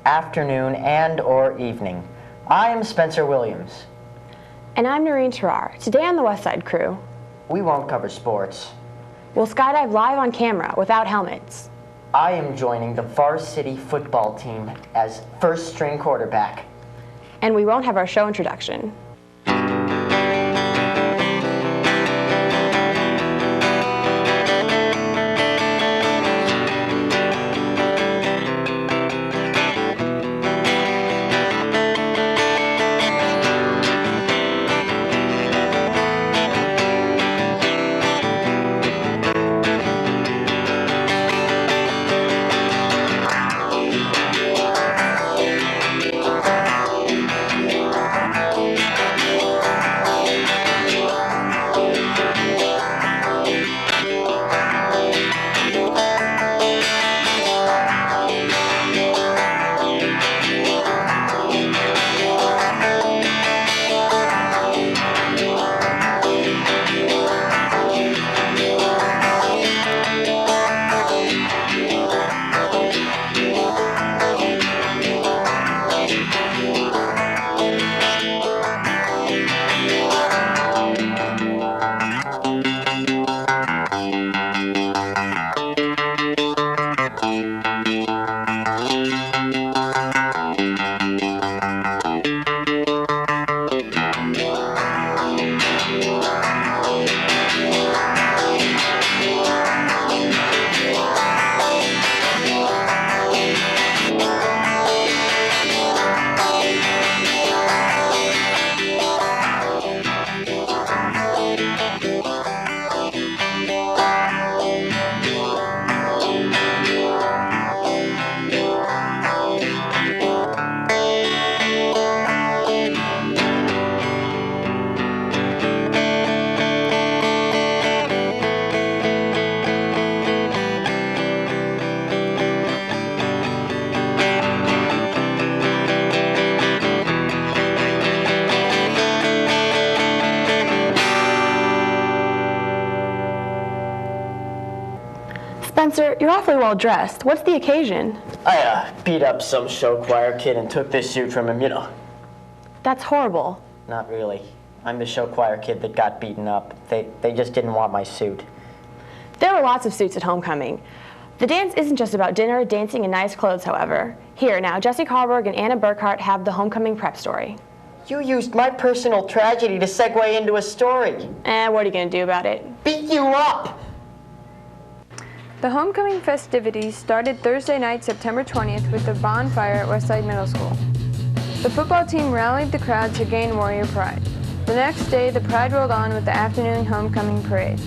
afternoon, and/or evening. I am Spencer Williams. And I'm Noreen Terrar. Today on the Westside crew, We won't cover sports. we'll skydive live on camera without helmets. I am joining the varsity football team as first-string quarterback. And we won't have our show introduction. Spencer, you're awfully well dressed. What's the occasion? I beat up some show choir kid and took this suit from him, you know. That's horrible. Not really. I'm the show choir kid that got beaten up. They just didn't want my suit. There were lots of suits at homecoming. The dance isn't just about dinner, dancing, and nice clothes, however. Here, now, Jesse Carlberg and Anna Burkhart have the homecoming prep story. You used my personal tragedy to segue into a story. What are you going to do about it? Beat you up! The homecoming festivities started Thursday night, September 20th with a bonfire at Westside Middle School. The football team rallied the crowd to gain Warrior Pride. The next day, the pride rolled on with the afternoon homecoming parade.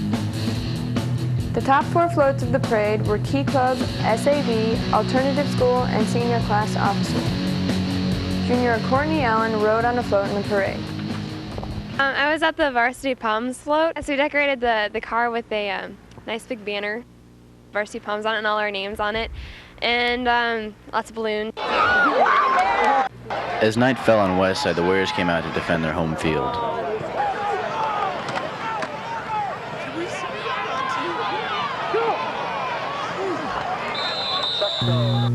The top four floats of the parade were Key Club, SAV, Alternative School, and Senior Class Officer. Junior Courtney Allen rode on a float in the parade. I was at the Varsity Palms float, so we decorated the car with a nice big banner, Varsity Palms on it and all our names on it, and lots of balloons. As night fell on Westside, the Warriors came out to defend their home field.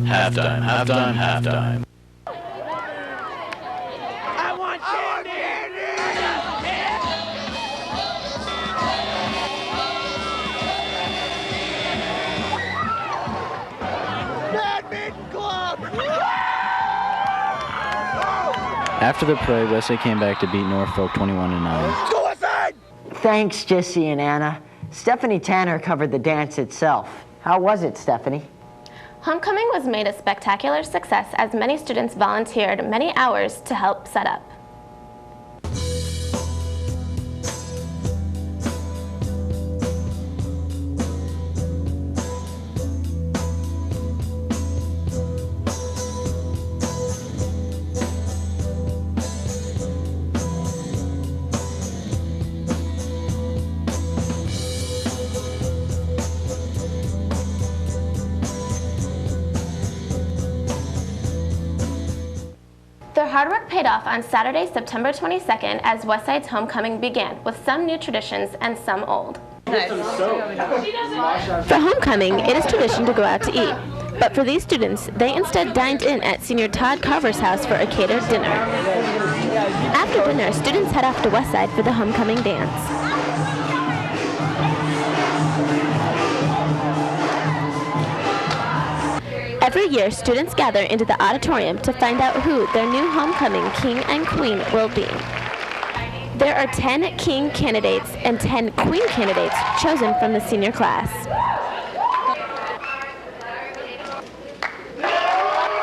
Halftime, halftime, halftime. After the parade, Wesley came back to beat Norfolk 21-9. Thanks, Jesse and Anna. Stephanie Tanner covered the dance itself. How was it, Stephanie? Homecoming was made a spectacular success as many students volunteered many hours to help set up. Their hard work paid off on Saturday, September 22nd as Westside's homecoming began, with some new traditions and some old. For homecoming, it is tradition to go out to eat. But for these students, they instead dined in at Senior Todd Carver's house for a catered dinner. After dinner, students head off to Westside for the homecoming dance. Every year, students gather into the auditorium to find out who their new homecoming king and queen will be. There are 10 king candidates and 10 queen candidates chosen from the senior class.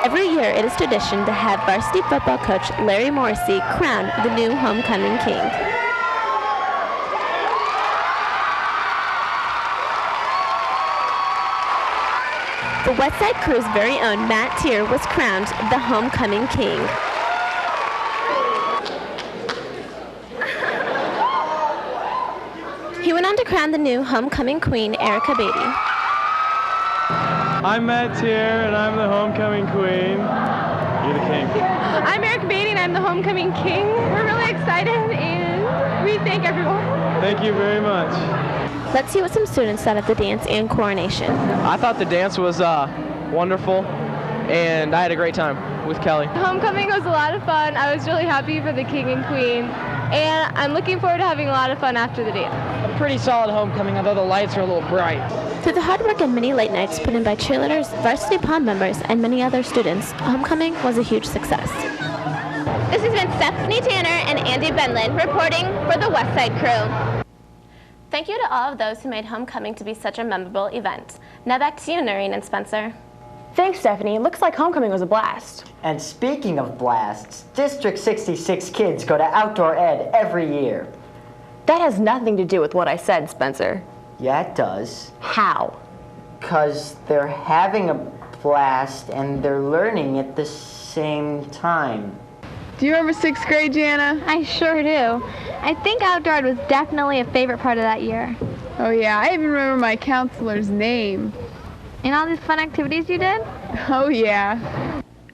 Every year, it is tradition to have varsity football coach Larry Morrissey crown the new homecoming king. The Westside Crew's very own Matt Tier was crowned the homecoming king. He went on to crown the new homecoming queen, Erica Beatty. I'm Matt Tier, and I'm the homecoming queen. You're the king. I'm Erica Beatty, and I'm the homecoming king. We're really excited, and we thank everyone. Thank you very much. Let's see what some students thought of the dance and coronation. I thought the dance was wonderful, and I had a great time with Kelly. Homecoming was a lot of fun. I was really happy for the king and queen, and I'm looking forward to having a lot of fun after the dance. A pretty solid homecoming, although the lights are a little bright. Through the hard work and many late nights put in by cheerleaders, varsity pom members, and many other students, homecoming was a huge success. This has been Stephanie Tanner and Andy Benlin reporting for the Westside Crew. Thank you to all of those who made homecoming to be such a memorable event. Now back to you, Noreen and Spencer. Thanks, Stephanie. Looks like homecoming was a blast. And speaking of blasts, District 66 kids go to outdoor ed every year. That has nothing to do with what I said, Spencer. Yeah, it does. How? 'Cause they're having a blast and they're learning at the same time. Do you remember 6th grade, Jana? I sure do. I think outdoor ed was definitely a favorite part of that year. Oh yeah, I even remember my counselor's name. And all these fun activities you did? Oh yeah.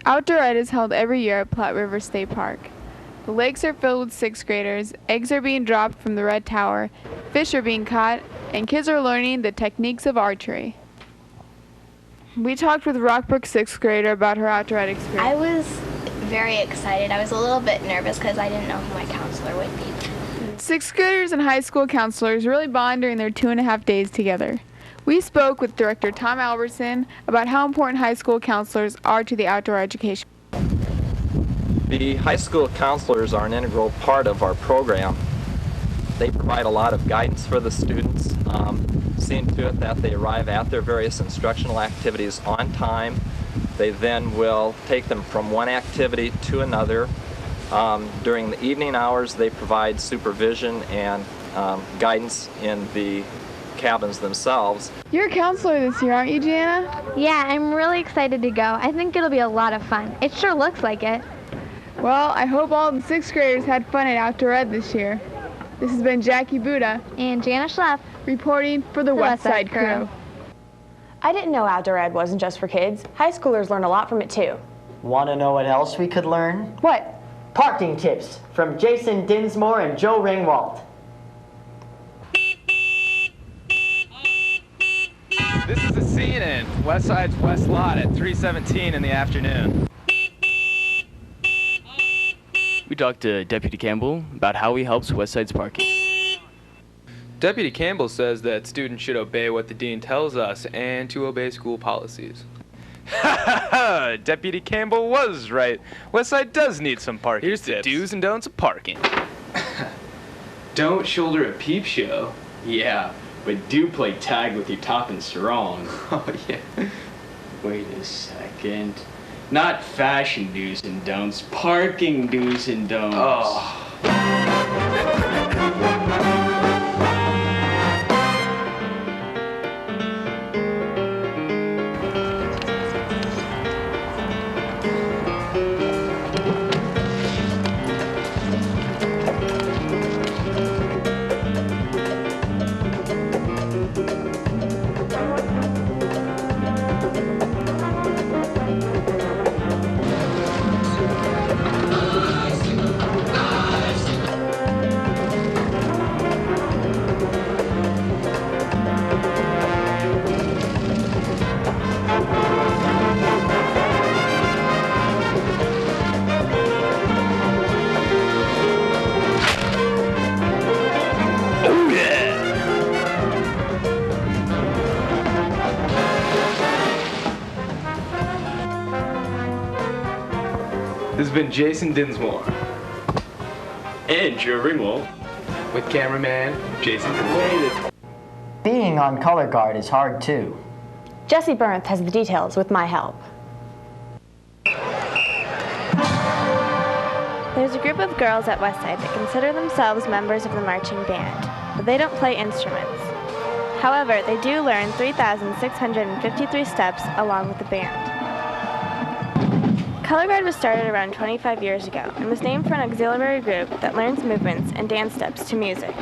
Outdoor ed is held every year at Platte River State Park. The lakes are filled with 6th graders, eggs are being dropped from the Red Tower, fish are being caught, and kids are learning the techniques of archery. We talked with Rockbrook 6th grader about her outdoor ed experience. I was very excited. I was a little bit nervous because I didn't know who my counselor would be. 6th graders and high school counselors really bond during their 2.5 days together. We spoke with Director Tom Albertson about how important high school counselors are to the outdoor education. The high school counselors are an integral part of our program. They provide a lot of guidance for the students, seeing to it that they arrive at their various instructional activities on time. They then will take them from one activity to another. During the evening hours, they provide supervision and guidance in the cabins themselves. You're a counselor this year, aren't you, Jana? Yeah, I'm really excited to go. I think it'll be a lot of fun. It sure looks like it. Well, I hope all the 6th graders had fun at outdoor ed this year. This has been Jackie Buda And Jana Schleff reporting for the Westside Crew. I didn't know outdoor ed wasn't just for kids. High schoolers learn a lot from it too. Want to know what else we could learn? What? Parking tips from Jason Dinsmore and Joe Ringwald. This is a scene in Westside's West Lot at 3:17 in the afternoon. We talked to Deputy Campbell about how he helps Westside's parking. Deputy Campbell says that students should obey what the dean tells us and to obey school policies. Deputy Campbell was right. Westside does need some parking Here's tips. the do's and don'ts of parking. Don't shoulder a peep show. Yeah, but do play tag with your top and strong. Oh, yeah. Wait a second. Not fashion do's and don'ts, parking do's and don'ts. Oh. This has been Jason Dinsmore. And Joe Ringwald. With cameraman Jason Dinsmore. Being on color guard is hard too. Jesse Bernth has the details with my help. There's a group of girls at Westside that consider themselves members of the marching band, but they don't play instruments. However, they do learn 3,653 steps along with the band. Color Guard was started around 25 years ago and was named for an auxiliary group that learns movements and dance steps to music.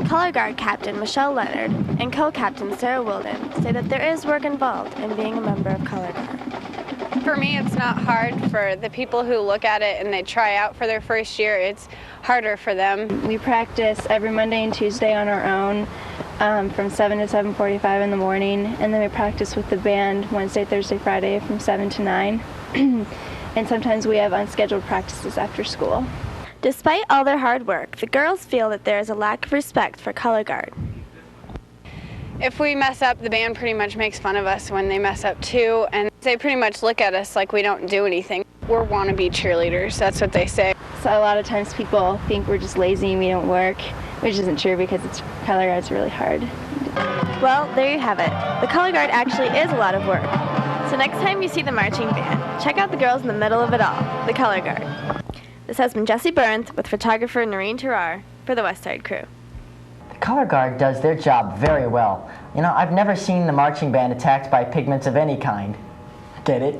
Color Guard Captain Michelle Leonard and co-captain Sarah Wilden say that there is work involved in being a member of Color Guard. For me, it's not hard. For the people who look at it and they try out for their first year, it's harder for them. We practice every Monday and Tuesday on our own from 7 to 7:45 in the morning, and then we practice with the band Wednesday, Thursday, Friday from 7 to 9. And sometimes we have unscheduled practices after school. Despite all their hard work, the girls feel that there is a lack of respect for Color Guard. If we mess up, the band pretty much makes fun of us when they mess up too, and they pretty much look at us like we don't do anything. We're wannabe cheerleaders, that's what they say. So a lot of times people think we're just lazy and we don't work, which isn't true because Color Guard's really hard. Well, there you have it. The Color Guard actually is a lot of work. So next time you see the marching band, check out the girls in the middle of it all, the Color Guard. This has been Jesse Bernth with photographer Noreen Terrar for the Westside crew. The color guard does their job very well. You know, I've never seen the marching band attacked by pigments of any kind. Get it?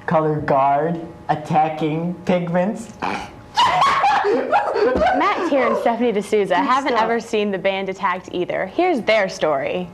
Color guard attacking pigments. Matt here and Stephanie D'Souza haven't ever seen the band attacked either. Here's their story.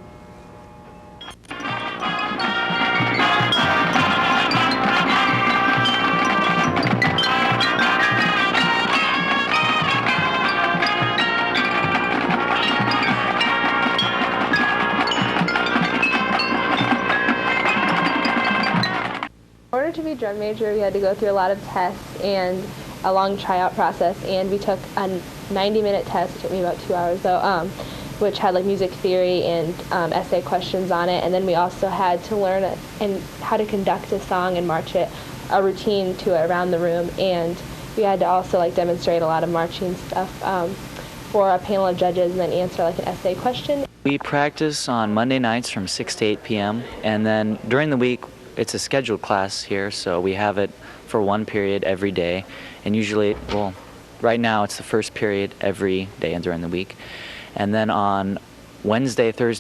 In order to be drum major, we had to go through a lot of tests and a long tryout process, and we took a 90-minute test. It took me about 2 hours though, which had like music theory and essay questions on it, and then we also had to learn how to conduct a song and march it, a routine to it around the room, and we had to also like demonstrate a lot of marching stuff for a panel of judges and then answer like an essay question. We practice on Monday nights from 6 to 8 p.m. and then during the week it's a scheduled class here, so we have it for one period every day, and usually, well, right now it's the first period every day and during the week. And then on Wednesday, Thursday,